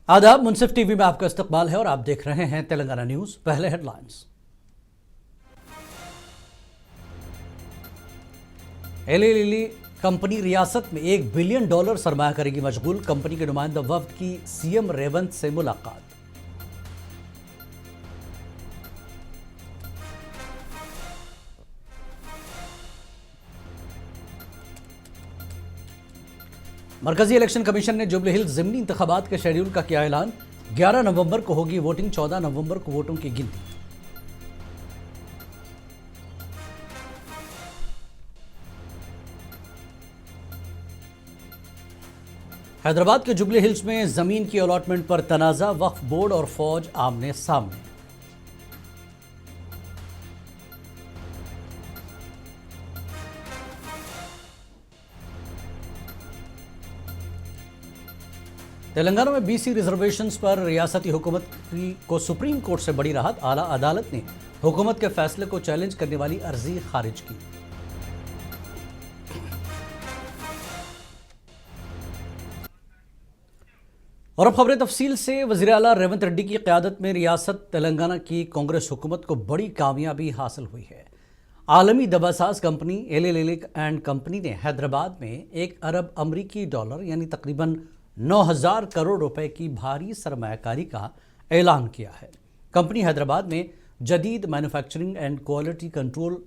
आदाब। मुंसिफ टीवी में आपका इस्तकबाल है और आप देख रहे हैं तेलंगाना न्यूज। पहले हेडलाइंस। एली लिली कंपनी रियासत में $1 बिलियन सरमाया करेगी मशगूल। कंपनी के नुमाइंदा वफ्द की सीएम रेवंत से मुलाकात। मरकजी इलेक्शन कमीशन ने जुबली हिल्स ज़िमनी इंतखाबात के शेड्यूल का किया ऐलान। 11 नवंबर को होगी वोटिंग, 14 नवंबर को वोटों की गिनती। हैदराबाद के जुबली हिल्स में जमीन की अलॉटमेंट पर तनाजा, वक्फ बोर्ड और फौज आमने सामने। तेलंगाना में बीसी रिजर्वेशंस पर रियासती हुकूमत को सुप्रीम कोर्ट से बड़ी राहत। आला अदालत ने हुकूमत के फैसले को चैलेंज करने वाली अर्जी खारिज की। और अब खबरें तफसील से। वज़ीर आला रेवंत रेड्डी की क़यादत में रियासत तेलंगाना की कांग्रेस हुकूमत को बड़ी कामयाबी हासिल हुई है। आलमी दवासाज company Eli Lilly and company ने हैदराबाद में $1 अरब अमरीकी यानी तकरीबन 9,000 करोड़ रुपए की भारी सरमायाकारी का ऐलान किया है। कंपनी हैदराबाद में जदीद manufacturing and quality control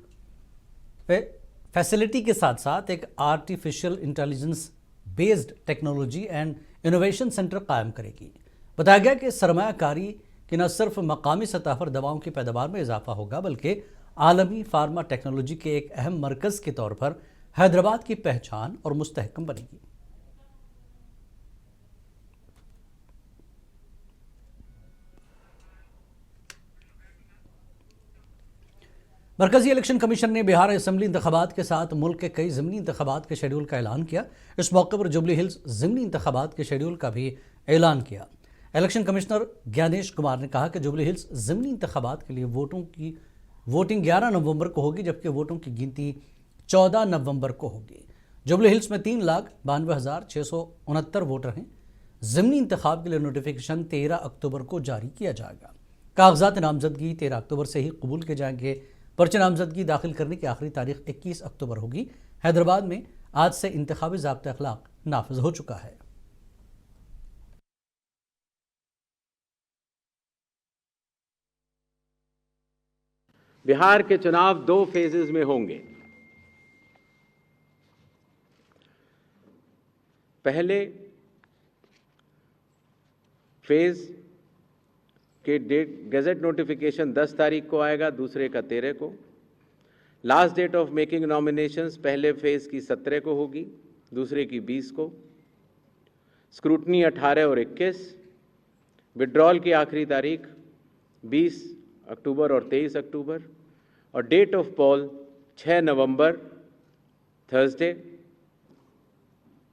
facility के साथ साथ एक artificial intelligence based technology and innovation centre कायम करेगी। बताया गया कि सरमायाकारी की न सिर्फ मकामी सतह पर दवाओं की पैदावार में इजाफा होगा, बल्कि आलमी फार्मा टेक्नोलॉजी के एक अहम मरकज के तौर पर हैदराबाद की पहचान और मुस्तहकम बनेगी। मरकजी इलेक्शन कमीशन ने बिहार असेंबली इंतखाबात के साथ मुल्क के कई ज़िमनी इंतखाबात के शेड्यूल का ऐलान किया। इस मौके पर जुबली हिल्स ज़िमनी इंतखाबात के शेड्यूल का भी ऐलान किया। इलेक्शन कमिश्नर ज्ञानेश कुमार ने कहा कि जुबली हिल्स ज़िमनी इंतखाबात के लिए वोटिंग 11 नवंबर को होगी, जबकि वोटों की गिनती 14 नवंबर को होगी। जुबली हिल्स में 3,92,669 वोटर हैं। ज़िमनी इंतखाब के लिए नोटिफिकेशन 13 अक्टूबर को जारी किया जाएगा। कागजात नामजदगी 13 अक्टूबर से ही कबूल किए जाएंगे। पर्चे नामजदगी दाखिल करने की आखिरी तारीख 21 अक्टूबर होगी। हैदराबाद में आज से इंतखाबी ज़ाब्ता अखलाक नाफिज हो चुका है। बिहार के चुनाव 2 फेजेस में होंगे। पहले फेज के गैजेट नोटिफिकेशन 10 तारीख को आएगा, दूसरे का 13 को। Last date of making nominations पहले फेज की 17 को होगी, दूसरे की 20 को। स्क्रूटनी 18 और 21। विड्रॉल की आखिरी तारीख 20 अक्टूबर और 23 अक्टूबर। और date of poll 6 November Thursday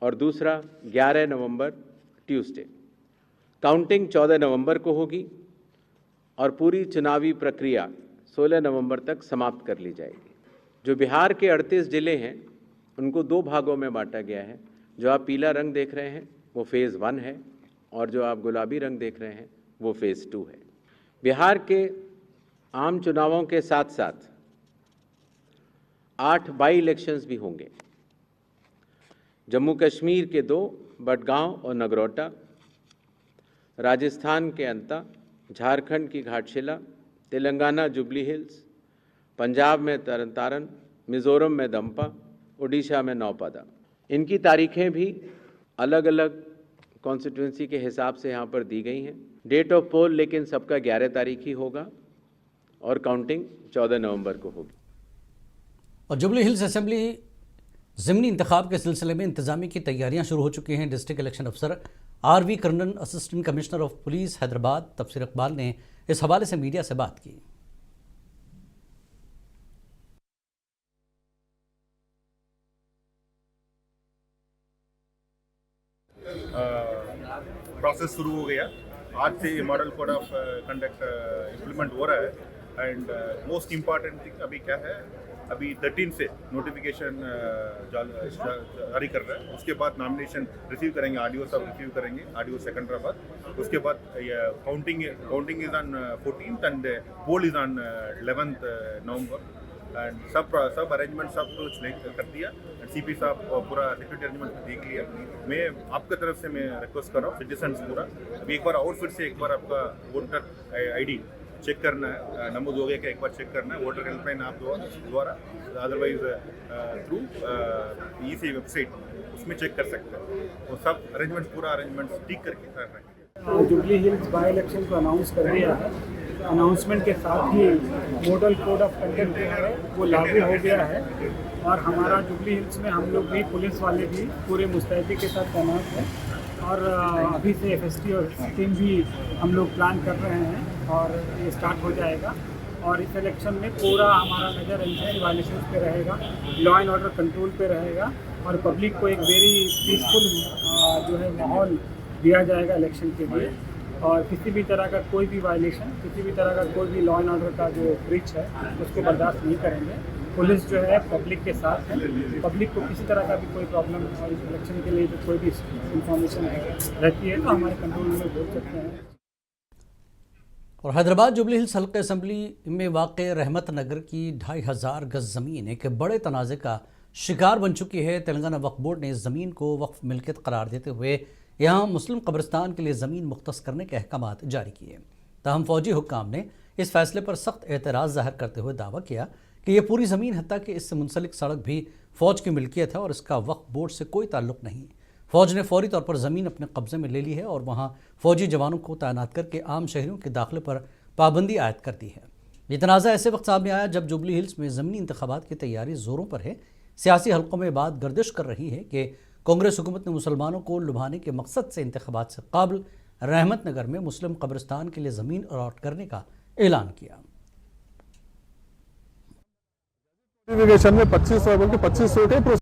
और दूसरा 11 नवंबर ट्यूसडे। काउंटिंग 14 नवंबर को होगी और पूरी चुनावी प्रक्रिया 16 नवंबर तक समाप्त कर ली जाएगी। जो बिहार के 38 जिले हैं उनको 2 भागों में बांटा गया है। जो आप पीला रंग देख रहे हैं वो फेज़ 1 है और जो आप गुलाबी रंग देख रहे हैं वो फेज़ 2 है। बिहार के आम चुनावों के साथ साथ 8 बाई इलेक्शंस भी होंगे। जम्मू कश्मीर के 2, बडगांव और नगरोटा, राजस्थान के अंता, झारखंड की घाटशिला, तेलंगाना जुबली हिल्स, पंजाब में तरन तारन, मिज़ोरम में दंपा, उड़ीसा में नौपादा। इनकी तारीखें भी अलग अलग कॉन्स्टिट्यूंसी के हिसाब से यहाँ पर दी गई हैं। डेट ऑफ पोल लेकिन सबका 11 तारीख ही होगा और काउंटिंग 14 नवंबर को होगी। और जुबली हिल्स असेंबली ज़िमनी इंतखाब के सिलसिले में इंतजामी की तैयारियां शुरू हो चुकी हैं। डिस्ट्रिक्ट इलेक्शन अफसर R V. Karnan, assistant commissioner of police Hyderabad Tafseer Iqbal ने इस हवाले से मीडिया से बात की। प्रोसेस शुरू हो गया। आज से ये model code of conduct implement हो रहा है। एंड मोस्ट इम्पॉर्टेंट थिंग अभी क्या है, अभी 13 से नोटिफिकेशन जारी कर रहा है। उसके बाद नॉमिनेशन रिसीव करेंगे, आरडीओ सब रिसीव करेंगे, आरडीओ सिकंदराबाद। उसके बाद counting is on 14th and poll is on 11th November. And सब अरेंजमेंट सब कुछ कर दिया। सीपी साहब पूरा सिक्योरिटी अरेंजमेंट देख लिया। मैं आपकी तरफ से मैं रिक्वेस्ट कर रहा हूँ सिटीजन्स पूरा, अभी एक बार और फिर से एक बार आपका वोटर आईडी चेक करना है, नमूद हो गया कि एक बार चेक करना है वोटर हेल्पलाइन आप द्वारा, अदरवाइज थ्रू ईसी वेबसाइट उसमें चेक कर सकते हैं। वो सब पूरा अरेंजमेंट ठीक करके कर रहे हैं। जुबली हिल्स बाई इलेक्शन को अनाउंस कर दिया है। अनाउंसमेंट के साथ ही मॉडल कोड ऑफ कंडक्ट जो है वो लागू हो गया है और हमारा जुबली हिल्स में हम लोग भी, पुलिस वाले भी पूरे मुस्तैदी के साथ तैनात हैं और अभी से एफएसटी और टीम भी हम लोग प्लान कर रहे हैं और ये स्टार्ट हो जाएगा। और इस इलेक्शन में पूरा हमारा नज़र एनसीसी वायलेशन पे रहेगा, लॉ एंड ऑर्डर कंट्रोल पे रहेगा और पब्लिक को एक वेरी पीसफुल जो है माहौल दिया जाएगा इलेक्शन के लिए। और किसी भी तरह का कोई भी वायलेशन, किसी भी तरह का कोई भी लॉ एंड ऑर्डर का जो ब्रीच है उसको बर्दाश्त नहीं करेंगे। पुलिस जो है पब्लिक के साथ है, पब्लिक को किसी तरह का भी कोई प्रॉब्लम और इस इलेक्शन के लिए जो कोई भी इंफॉर्मेशन रहती है तो हमारे कंट्रोल में बोल सकते हैं। और हैदराबाद जुबली हिल्स हल्के असम्बली में वाक़ रहमत नगर की 2500 गज ज़मीन एक बड़े तनाज़े का शिकार बन चुकी है। तेलंगाना वक्फ बोर्ड ने इस ज़मीन को वक्फ मिल्कियत करार देते हुए यहाँ मुस्लिम कब्रिस्तान के लिए ज़मीन मुख्तस करने के अहकामात जारी किए। ताहम फ़ौजी हुक्काम ने इस फैसले पर सख्त एतराज़ ज़ाहिर करते हुए दावा किया कि यह पूरी ज़मीन हत्ता कि इससे मुंसलिक सड़क भी फ़ौज की मिल्कियत है और इसका वक्फ बोर्ड से कोई ताल्लुक़ नहीं। फ़ौज ने फौरी तौर पर ज़मीन अपने कब्ज़े में ले ली है और वहाँ फ़ौजी जवानों को तैनात करके आम शहरियों के दाखिले पर पाबंदी आयद कर दी है। ये तनाज़ा ऐसे वक्त सामने आया जब जुबली हिल्स में ज़मीनी इंतखाबात की तैयारी ज़ोरों पर है। सियासी हलकों में बात गर्दिश कर रही है कि कांग्रेस हुकूमत ने मुसलमानों को लुभाने के मकसद से इंतखाबात से कबल रहमत नगर में मुस्लिम कब्रिस्तान के लिए ज़मीन अलॉट करने का ऐलान किया। नोटिफिकेशन में 2500 बोल के 2500 के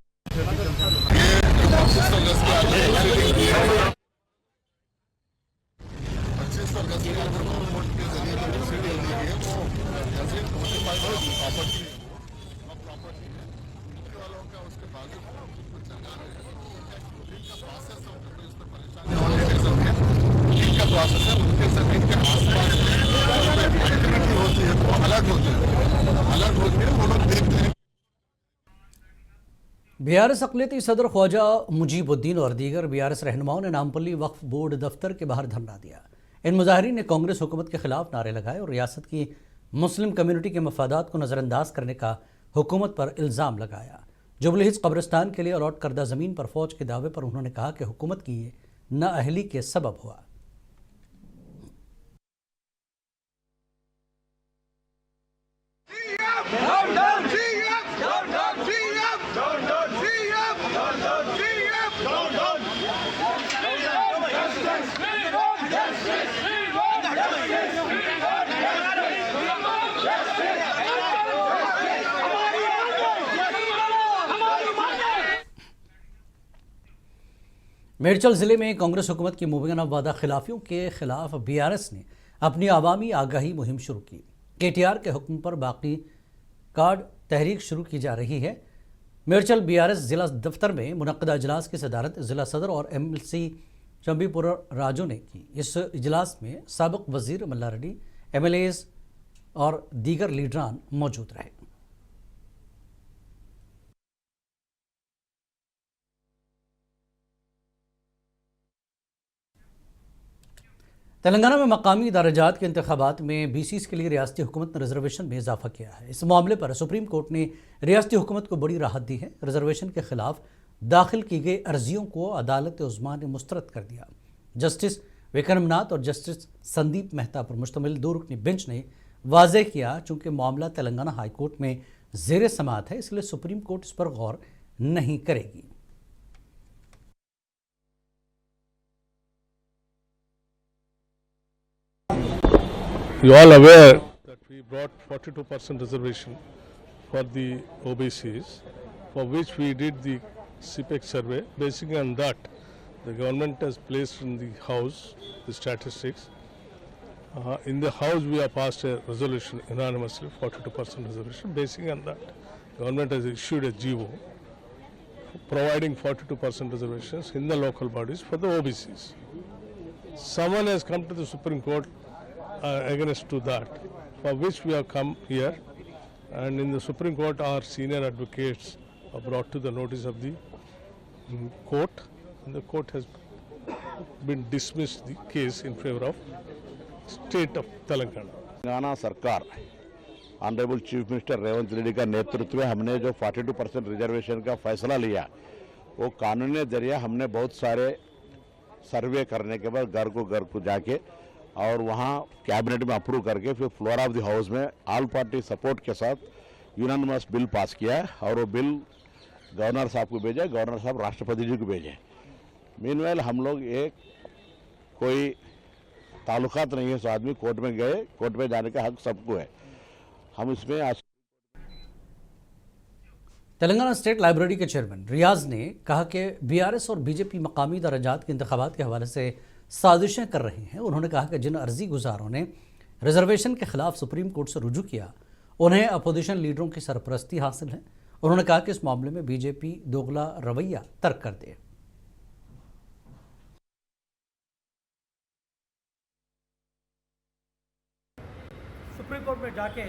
बीआरएस अक़लियती सदर ख्वाजा मुजीबुद्दीन और दीगर बीआरएस रहनुमाओं ने नामपल्ली वक्फ बोर्ड दफ्तर के बाहर धरना दिया। इन मुजाहिरीन ने कांग्रेस हुकूमत के खिलाफ नारे लगाए और रियासत की मुस्लिम कम्युनिटी के मफादात को नज़रअंदाज करने का हुकूमत पर इल्ज़ाम लगाया। जुबली हिल्स कब्रिस्तान के लिए अलॉट करदा ज़मीन पर फ़ौज के दावे पर उन्होंने कहा कि हुकूमत की ये नाअहली के सबब हुआ। मेरचल ज़िले में कांग्रेस हुकूमत की मुबैना वादा खिलाफियों के खिलाफ बीआरएस ने अपनी आवामी आगाही मुहिम शुरू की। केटीआर के हुक्म पर बाकी कार्ड तहरीक शुरू की जा रही है। मेरचल बीआरएस ज़िला दफ्तर में मुनक़दा इजलास की सदारत ज़िला सदर और एमएलसी चंबीपुर राजू ने की। इस इजलास में साबिक़ वज़ीर मल्ला रेड्डी, एमएलएज़ और दीगर लीडरान मौजूद रहे। तेलंगाना में मकामी दराजात के इंतखाबात में बीसीस के लिए रियासती हुकूमत ने रिजर्वेशन में इजाफा किया है। इस मामले पर सुप्रीम कोर्ट ने रियासती हुकूमत को बड़ी राहत दी है। रिजर्वेशन के खिलाफ दाखिल की गई अर्जियों को अदालत उज़्मा ने मुस्तरद कर दिया। जस्टिस विक्रमनाथ और जस्टिस संदीप मेहता पर मुश्तमिल 2 रुकनी बेंच ने वाज़ेह किया, चूँकि मामला तेलंगाना हाई कोर्ट में ज़ेर समाअत है, इसलिए सुप्रीम कोर्ट इस पर गौर नहीं करेगी। You all aware that we brought 42% reservation for the OBCs, for which we did the CPEC survey. Basically on that, the government has placed in the House the statistics. In the House, we have passed a resolution unanimously, 42% reservation. Basically on that, government has issued a GO providing 42% reservations in the local bodies for the OBCs. Someone has come to the Supreme Court against to that, for which we have come here, and in the Supreme Court our senior advocates are brought to the notice of the court, and the court has been dismissed the case in favor of state of Telangana. Telangana सरकार honourable chief minister Revanth Reddy का नेतृत्व में हमने जो 42% reservation का फैसला लिया, वो कानूनी जरिया हमने बहुत सारे सर्वे करने के बाद घर को जाके और वहाँ कैबिनेट में अप्रूव करके फिर फ्लोर ऑफ द हाउस में ऑल पार्टी सपोर्ट के साथ यूनानिमस बिल पास किया है, और वो बिल गवर्नर साहब को भेजा, गवर्नर साहब राष्ट्रपति जी को भेजे। मीनवाइल हम लोग एक कोई ताल्लुकात नहीं है, सो आदमी कोर्ट में गए, कोर्ट में जाने का हक सबको है। हम इसमें तेलंगाना स्टेट लाइब्रेरी के चेयरमैन रियाज ने कहा कि बीआरएस और बीजेपी मकामी दर्जात के इंतखाबात के हवाले से साजिशें कर रही हैं। उन्होंने कहा कि जिन अर्जी गुजारों ने रिजर्वेशन के खिलाफ सुप्रीम कोर्ट से रुजू किया, उन्हें अपोजिशन लीडरों की सरपरस्ती हासिल है। उन्होंने कहा कि इस मामले में बीजेपी दोगला रवैया तर्क कर दे। सुप्रीम कोर्ट में जाके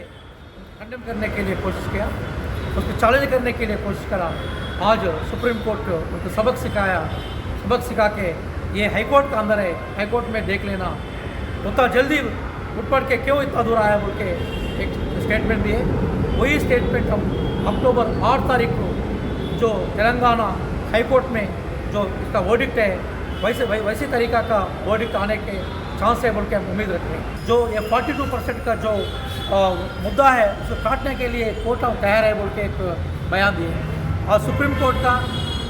कंडेम करने के लिए कोशिश किया, उसको चैलेंज करने के लिए कोशिश करा। आज सुप्रीम कोर्ट उनको सबक सिखा के ये हाईकोर्ट का अंदर है, हाईकोर्ट में देख लेना, उतना जल्दी उठ पड़ के क्यों इतना दूर आया बोल के एक स्टेटमेंट दिए। वही स्टेटमेंट हम अक्टूबर 8 तारीख को जो तेलंगाना हाईकोर्ट में जो इसका वर्डिक्ट है, वैसे तरीका का वर्डिक्ट आने के चांस है बोल के हम उम्मीद रखते हैं। जो ये 42% का जो मुद्दा है उसको काटने के लिए कोर्ट तैयार है बोल के एक बयान दिए। और सुप्रीम कोर्ट का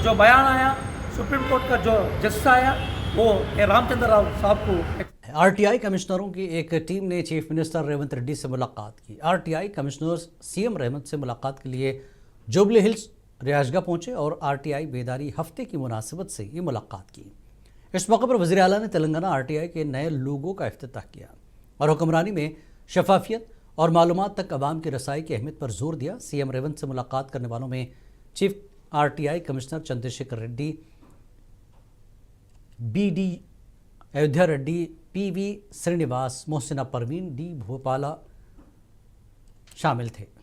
जो बयान आया, सुप्रीम कोर्ट का जो जस्टिस आया, वो रामचंद्र राव साहब को आरटीआई कमिश्नरों की एक टीम ने चीफ मिनिस्टर रेवंत रेड्डी से मुलाकात की। आरटीआई कमिश्नर्स सीएम रेवंत से मुलाकात के लिए जुबली हिल्स रिहायशगाह पहुंचे और आरटीआई बेदारी हफ्ते की मुनासिबत से ये मुलाकात की। इस मौके पर वज़ीर आला ने तेलंगाना आरटीआई के नए लोगों का इफ्तिताह किया और हुक्मरानी में शफाफियत और मालूमात तक अवाम की रसाई की अहमियत पर जोर दिया। सीएम रेवंत से मुलाकात करने वालों में chief RTI commissioner Chandrasekhar Reddy, BD Ayodhya Reddy, PV Srinivas, Mohsina Parveen, D Bhopala शामिल थे।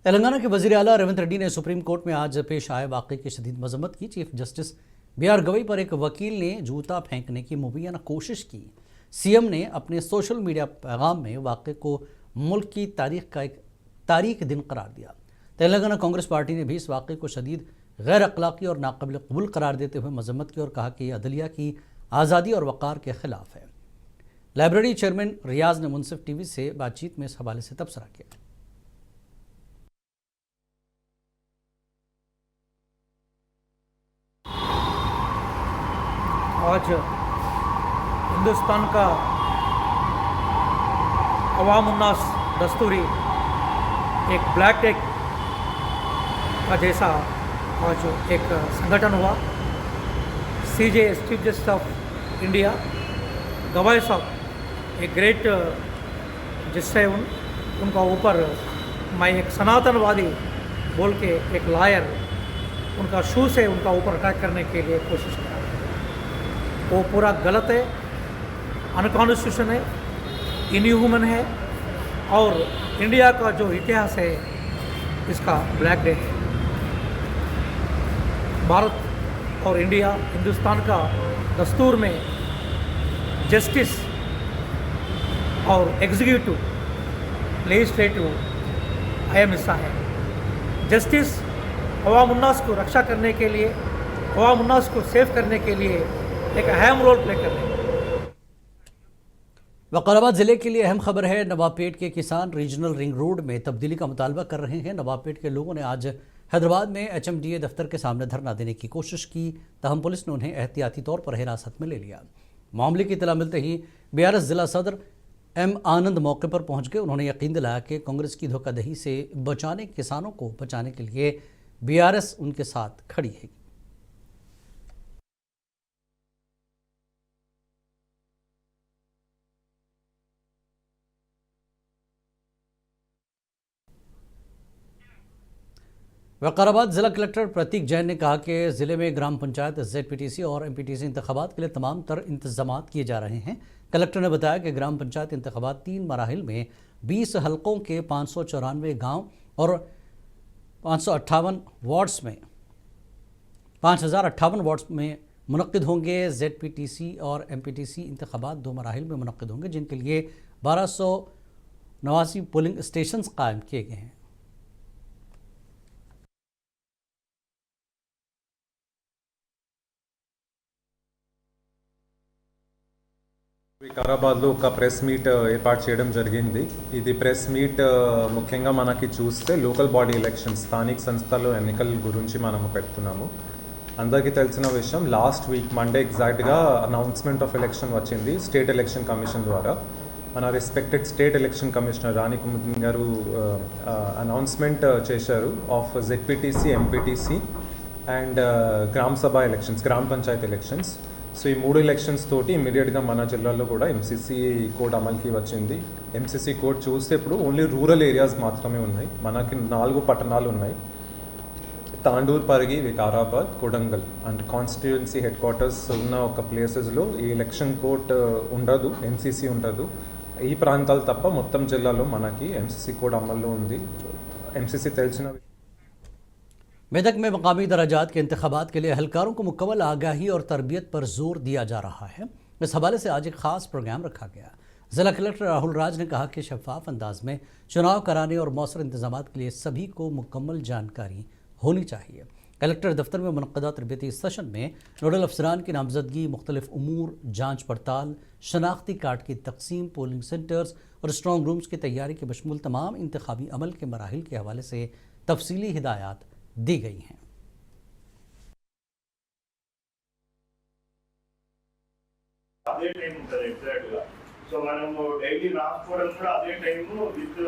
तेलंगाना के वज़ीर आला रेवंत रेड्डी ने सुप्रीम कोर्ट में आज पेश आए वाक़े की शदीद मजम्मत की। चीफ जस्टिस बीआर गवई पर एक वकील ने जूता फेंकने की मुबैना कोशिश की। सीएम ने अपने सोशल मीडिया पैगाम में वाक़े को मुल्क की तारीख का एक तारीख दिन करार दिया। तेलंगाना कांग्रेस पार्टी ने भी इस वाक़े को शदीद गैर अखलाक़ी और नाक़ाबिल क़बूल करार देते हुए मजम्मत की और कहा कि यह अदलिया की आज़ादी और वक़ार के ख़िलाफ़ है। लाइब्रेरी चेयरमैन रियाज ने मुनसिफ टीवी से बातचीत में इस हवाले से तबसरा किया। आज हिंदुस्तान का अवाम उन्नास दस्तूरी एक ब्लैक टेक का जैसा आज एक संगठन हुआ। सीजे चीफ जस्टिस ऑफ इंडिया गवाई साहब एक ग्रेट जिससे उनका ऊपर मैं एक सनातनवादी बोल के एक लॉयर उनका शू से उनका ऊपर अटैक करने के लिए कोशिश किया। वो पूरा गलत है, अनकॉन्स्टिट्यूशन है, इनह्यूमन है और इंडिया का जो इतिहास है इसका ब्लैक डे है। भारत और इंडिया, हिंदुस्तान का दस्तूर में जस्टिस और एग्जीक्यूटिव, लेजिस्लेटिव अहम हिस्सा है। जस्टिस अवाम उन्नास को रक्षा करने के लिए, अवाम उन्नास को सेव करने के लिए एक अहम रोल प्ले कर रहे हैं। वकाराबाद जिले के लिए अहम खबर है। नवाबपेट के किसान रीजनल रिंग रोड में तब्दीली का मुतालबा कर रहे हैं। नवाबपेट के लोगों ने आज हैदराबाद में एचएमडीए दफ्तर के सामने धरना देने की कोशिश की, तहम पुलिस ने उन्हें एहतियाती तौर पर हिरासत में ले लिया। मामले की इतला मिलते ही बीआरएस जिला सदर एम आनंद मौके पर पहुंच गए। उन्होंने यकीन दिलाया कि कांग्रेस की धोखाधड़ी से बचाने, किसानों को बचाने के लिए बीआरएस उनके साथ खड़ी है। वकाराबाद जिला कलेक्टर प्रतीक जैन ने कहा कि जिले में ग्राम पंचायत ZPTC और MPTC इंतखाबात के लिए तमाम तर इंतजाम किए जा रहे हैं। कलेक्टर ने बताया कि ग्राम पंचायत इंतखाबात 3 मराहिल में 20 हलकों के 594 गांव और 558 वार्ड्स में 5058 वार्ड्स में मुनक्किद होंगे। ZPTC और MPTC इंतखाबात 2 मराहिल में मुनक्किद होंगे, जिनके लिए 1289 पोलिंग स्टेशंस कायम किए गए हैं। వికారాబాద్లో ఒక ప్రెస్ మీట్ ఏర్పాటు చేయడం జరిగింది. ఇది ప్రెస్ మీట్ ముఖ్యంగా మనకి చూస్తే లోకల్ బాడీ ఎలక్షన్స్, స్థానిక సంస్థల ఎన్నికల గురించి మనము పెడుతున్నాము. అందరికీ తెలిసిన విషయం, లాస్ట్ వీక్ మండే ఎగ్జాక్ట్గా అనౌన్స్మెంట్ ఆఫ్ ఎలక్షన్ వచ్చింది స్టేట్ ఎలక్షన్ కమిషన్ ద్వారా. మన రెస్పెక్టెడ్ స్టేట్ ఎలక్షన్ కమిషనర్ రాణి కుముద్ గారు అనౌన్స్మెంట్ చేశారు ఆఫ్ ZPTC, MPTC అండ్ గ్రామ సభ ఎలక్షన్స్, గ్రామ పంచాయత్ ఎలక్షన్స్. సో ఈ 3 ఎలక్షన్స్ తోటి ఇమీడియట్గా మన జిల్లాలో కూడా MCC కోడ్ అమలుకి వచ్చింది. MCC కోడ్ చూస్తే ఇప్పుడు ఓన్లీ రూరల్ ఏరియాస్ మాత్రమే ఉన్నాయి. మనకి 4 పట్టణాలు ఉన్నాయి: Tandur, Parigi, Vikarabad, Kodangal. And constituency head quarters ఉన్న ఒక ప్లేసెస్లో ఈ ఎలక్షన్ కోడ్ ఉండదు, MCC ఉండదు. ఈ ప్రాంతాలు తప్ప మొత్తం జిల్లాలో మనకి MCC కోడ్ అమల్లో ఉంది. MCC తెలిసిన मेदक में मकामी दराजात के इंतखाबात के लिए अहलकारों को मुकम्मल आगाही और तरबियत पर जोर दिया जा रहा है। इस हवाले से आज एक ख़ास प्रोग्राम रखा गया। ज़िला कलेक्टर राहुल राज ने कहा कि शफाफ अंदाज में चुनाव कराने और मौसर इंतजाम के लिए सभी को मुकम्मल जानकारी होनी चाहिए। कलेक्टर दफ्तर में मुनक़दा तरबियती सेशन में नोडल अफसरान की नामजदगी, मुख्तलिफ उमूर, जाँच पड़ताल, शनाख्ती कार्ड की तकसीम, पोलिंग सेंटर्स और स्ट्रॉन्ग रूम्स की तैयारी के बशमूल तमाम इंतखाबी अमल के मराहिल के हवाले से तफसीली हिदायत दी गई हैं। అదే టైం ఉంటుంది ఎగ్జాక్ట్గా. సో మనము డైలీ రాసుకోవడం కూడా అదే టైము విత్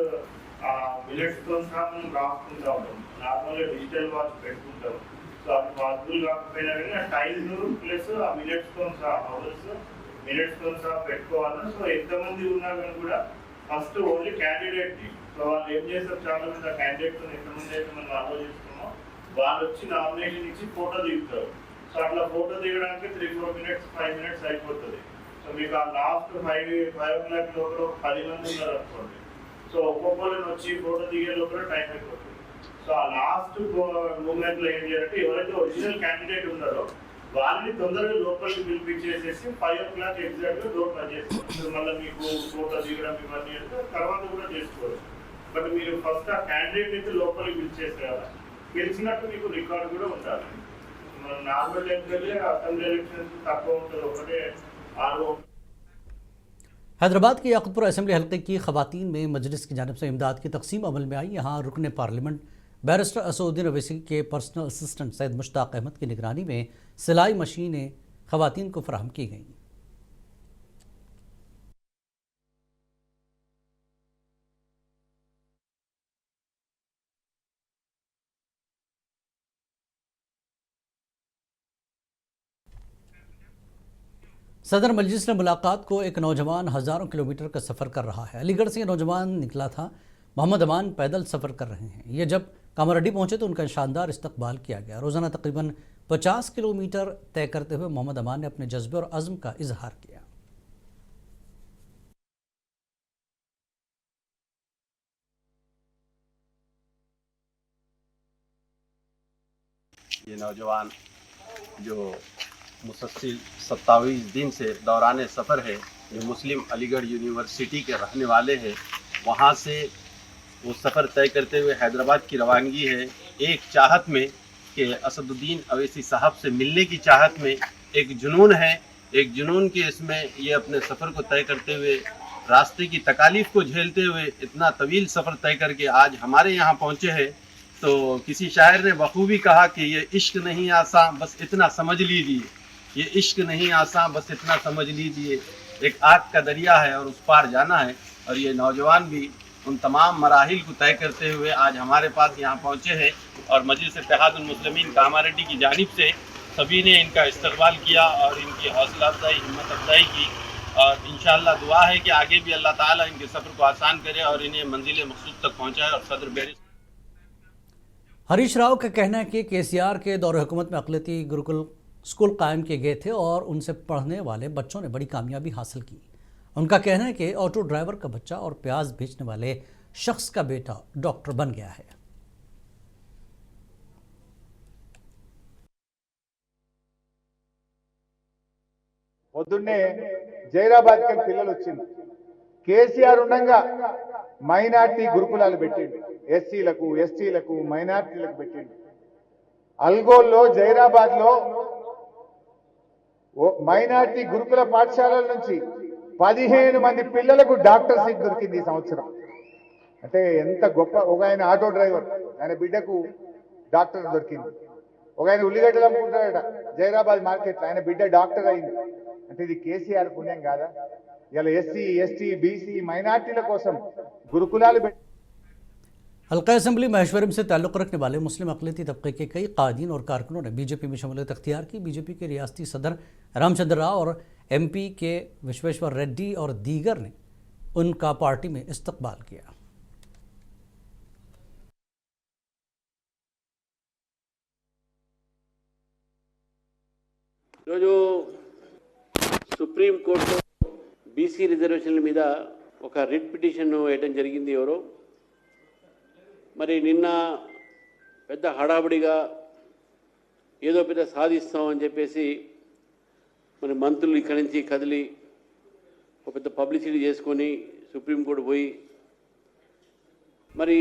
మినిట్స్తో సహా మనం రాసుకుంటా ఉంటాం. నార్మల్గా డిజిటల్ వాచ్ పెట్టుకుంటాం. సో అది పాసిబుల్ కాకపోయినా కానీ ఆ టైం ప్లస్ ఆ మినిట్స్తో సహా, అవర్స్ మినిట్స్తో సహా పెట్టుకోవాలి. సో ఎంతమంది ఉన్నా కానీ కూడా ఫస్ట్ ఓన్లీ క్యాండిడేట్కి, సో వాళ్ళు ఏం చేస్తారు, చాలా మంది ఆ క్యాండిడేట్తో ఎంతమంది అయితే మనం ఆలోచిస్తున్నామో వాళ్ళు వచ్చి నామినేషన్ ఇచ్చి ఫోటో దిగుతారు. సో అట్లా ఫోటో దిగడానికి 3-4 మినిట్స్ 5 మినిట్స్ అయిపోతుంది. సో మీకు ఆ లాస్ట్ 5 o'clock లోపల 10 మంది ఉన్నారు అనుకోండి. సో ఒక్కొక్కరిని వచ్చి ఫోటో దిగే లోపల టైం అయిపోతుంది. సో ఆ లాస్ట్ మూమెంట్లో ఏం చేయాలంటే ఎవరైతే ఒరిజినల్ క్యాండిడేట్ ఉన్నారో వాళ్ళని తొందరగా లోపలికి పిలిపించేసేసి 5 o'clock ఎగ్జాక్ట్గా డోర్ క్లోజ్ చేసుకోవచ్చు. మళ్ళీ మీకు ఫోటో దిగడం ఇవన్నీ అంటే తర్వాత కూడా చేసుకోవచ్చు. బట్ మీరు ఫస్ట్ ఆ క్యాండిడేట్ అయితే లోపలికి పిలిచేసేయాలి. పిలిచినట్టు మీకు రికార్డు కూడా ఉండాలి. నార్మల్ ఎన్నికలే అసెంబ్లీ ఎలక్షన్స్ తక్కువ ఉంటుంది, ఒకటే 6. हैदराबाद के याकुतपुर असेंबली हल्के की खवातीन में मजलिस की जानिब से इमदाद की तकसीम अमल में आई। यहाँ रुकन पार्लियामेंट बैरिस्टर असदुद्दीन अवैसी के पर्सनल असिस्टेंट सैयद मुश्ताक अहमद की निगरानी में सिलाई मशीनें खवातीन को फराहम की गईं। सदर मजलिस ने मुलाकात को एक नौजवान हज़ारों किलोमीटर का सफ़र कर रहा है। अलीगढ़ से ये नौजवान निकला था। मोहम्मद अमान पैदल सफ़र कर रहे हैं। ये जब कामारेड्डी पहुंचे तो उनका शानदार इस्तकबाल किया गया। रोज़ाना तकरीबन 50 किलोमीटर तय करते हुए मोहम्मद अमान ने अपने जज्बे और अज़्म का इजहार किया। ये नौजवान जो मुसलसल 27 दिन से दौरान सफ़र है, जो मुस्लिम अलीगढ़ यूनिवर्सिटी के रहने वाले हैं, वहाँ से वो सफ़र तय करते हुए हैदराबाद की रवानगी है। एक चाहत में कि असदुद्दीन अवैसी साहब से मिलने की चाहत में, एक जुनून है, एक जुनून के इसमें ये अपने सफ़र को तय करते हुए, रास्ते की तकालीफ को झेलते हुए इतना तवील सफ़र तय करके आज हमारे यहाँ पहुँचे हैं। तो किसी शायर ने बखूबी कहा कि ये इश्क नहीं आसान, बस इतना समझ लीजिए, ये इश्क नहीं आसान, बस इतना समझ लीजिए। एक आग का दरिया है और उस पार जाना है। और ये नौजवान भी उन तमाम मराहिल को तय करते हुए आज हमारे पास यहाँ पहुँचे हैं। और मजलिस इत्तेहादुल मुस्लिमीन कामारेड्डी की जानिब से सभी ने इनका इस्तकबाल किया और इनकी हौसला अफजाई, हिम्मत अफजाई की। और इंशाअल्लाह दुआ है कि आगे भी अल्लाह ताला इनके सफ़र को आसान करे और इन्हें मंजिल मकसूद तक पहुँचाए। और सदर बैरिस्टर हरीश राव का कहना है कि केसीआर के दौर हुकूमत में अक़लियती गुरुकुल स्कूल कायम किए गए थे और उनसे पढ़ने वाले बच्चों ने बड़ी कामयाबी हासिल की। उनका कहना है कि ऑटो ड्राइवर का बच्चा और प्याज बेचने वाले शख्स का बेटा डॉक्टर बन गया है। పొద్దున్నే జైరాబాద్ కి పిల్లలు వచ్చింది కేసీఆర్ ఉండగా మైనార్టీ గురుకులాలు పెట్టిండు ఎస్సీలకు ఎస్టీలకు మైనార్టీలకు పెట్టిండు అల్గోల్లో జైరాబాద్ లో మైనార్టీ గురుకుల పాఠశాలల నుంచి 15 మంది పిల్లలకు డాక్టర్ సీట్ దొరికింది ఈ సంవత్సరం అంటే ఎంత గొప్ప ఒక ఆయన ఆటో డ్రైవర్ ఆయన బిడ్డకు డాక్టర్ దొరికింది ఒక ఆయన ఉల్లిగడ్డలు అమ్ముకుంటాడట జైరాబాద్ మార్కెట్ లో ఆయన బిడ్డ డాక్టర్ అయింది అంటే ఇది కేసీఆర్ పుణ్యం కాదా ఇలా ఎస్సీ ఎస్టీ బీసీ మైనార్టీల కోసం గురుకులాలు हल्का असेंबली महेश्वरम से ताल्लुक़ रखने वाले मुस्लिम अक़लियती तबके के कई कायदीन और कारकुनों ने बीजेपी में शमूलियत अख्तियार की। बीजेपी के रियासती सदर रामचंद्र राव और एमपी के विश्वेश्वर रेड्डी और दीगर ने उनका पार्टी में इस्तकबाल किया। ఈరోజు సుప్రీంకోర్టు బీసీ రిజర్వేషన్ల మీద ఒక రిట్ పిటిషన్ వేయడం జరిగింది ఎవరో మరి నిన్న పెద్ద హడావుడిగా ఏదో పెద్ద సాధిస్తామని చెప్పేసి మరి మంత్రులు ఇక్కడి నుంచి కదిలి ఒక పెద్ద పబ్లిసిటీ చేసుకొని సుప్రీంకోర్టు పోయి మరి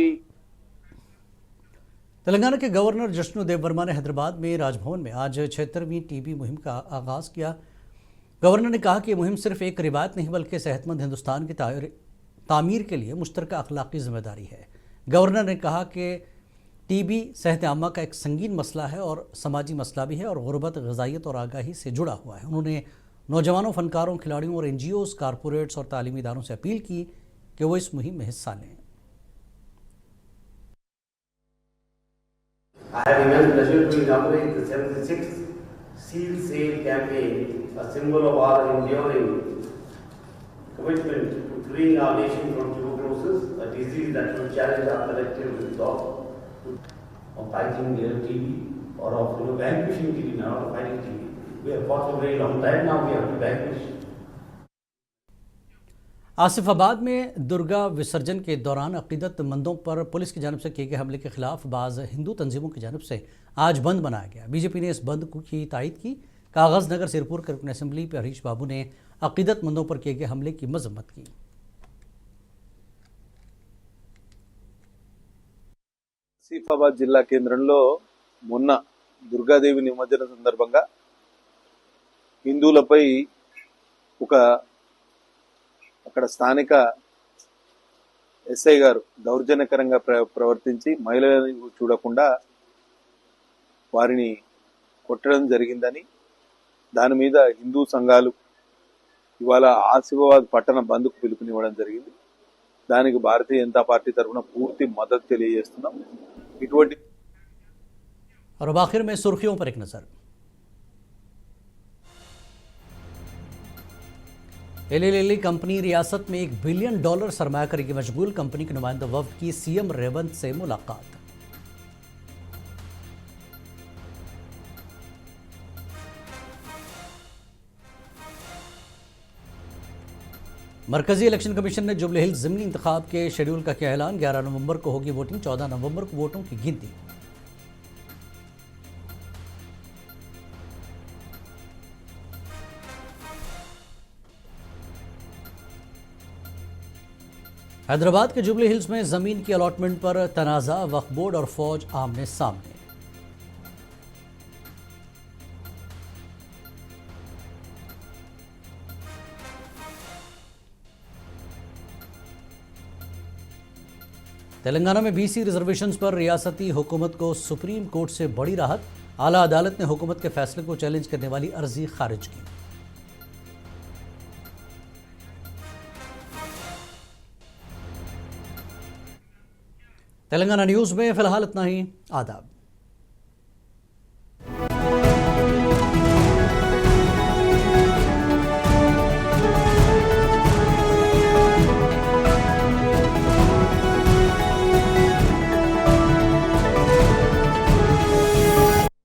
तेलंगाना के गवर्नर जश्नोदेव वर्मा ने हैदराबाद में राजभवन में आज 76वीं टीबी मुहिम का आगाज़ किया। गवर्नर ने कहा कि ये मुहिम सिर्फ एक रिवायत नहीं बल्कि सेहतमंद हिंदुस्तान की तामीर के लिए मुश्तरका अखलाकी जिम्मेदारी है। गवर्नर ने कहा कि टीबी सेहत आमा का एक संगीन मसला है और समाजी मसला भी है और गुर्बत, ग़िज़ाइयत और आगाही से जुड़ा हुआ है। उन्होंने नौजवानों, फ़नकारों, खिलाड़ियों और NGOs, कारपोरेट्स और तालीमी इदारों से अपील की कि वो इस मुहिम में हिस्सा लें। I have immense pleasure to inaugurate the 76th Seal Sale campaign, a symbol of our enduring commitment to freeing our nation from tuberculosis, a disease that will challenge our collective resolve of fighting TB or of vanquishing TB, not of fighting TB. We have fought for a very long time now, we have to vanquish. Asifabad में दुर्गा विसर्जन के दौरान अकीदतमंदों पर police की जानिब से किए गए हमले के खिलाफ बाज़ हिंदू तंजीमों की जानिब से आज बंद मनाया गया। बीजेपी ने इस बंद की तायद की। कागज़ नगर सिरपुर के रुकन असेंबली पर हरीश बाबू ने अकीदतमंदों पर किए गए हमले की मजम्मत की। ఆసిఫాబాద్ జిల్లా కేంద్రంలో మొన్న దుర్గాదేవి నిమజ్జన సందర్భంగా హిందువులపై అక్కడ స్థానిక ఎస్ఐ గారు దౌర్జన్యకరంగా ప్రవర్తించి మహిళలను చూడకుండా వారిని కొట్టడం జరిగిందని, దాని మీద హిందూ సంఘాలు ఇవాళ ఆసిఫాబాద్ పట్టణ బంద్కు పిలుపునివ్వడం జరిగింది। దానికి భారతీయ జనతా పార్టీ తరఫున పూర్తి మద్దతు తెలియజేస్తున్నాం। ఇటువంటి और अब आखिर में सुर्खियों पर एक नजर। एलएलएल कंपनी रियासत में $1 बिलियन सरमायाकारी की मशगूल कंपनी के नुमाइंदा वफ्द की सीएम रेवंत से मुलाकात। मरकजी इलेक्शन कमीशन ने जुबली हिल्स ज़िमनी इंतखाब के शेड्यूल का किया ऐलान। 11 नवंबर को होगी वोटिंग, 14 नवंबर को वोटों की गिनती। हैदराबाद के जुबली हिल्स में जमीन की अलॉटमेंट पर तनाज़ा, वक्फ बोर्ड और फौज आमने सामने। तेलंगाना में BC रिजर्वेशंस पर रियासती हुकूमत को सुप्रीम कोर्ट से बड़ी राहत। आला अदालत ने हुकूमत के फैसले को चैलेंज करने वाली अर्जी खारिज की। तेलंगाना न्यूज़ में फिलहाल इतना ही। आदाब।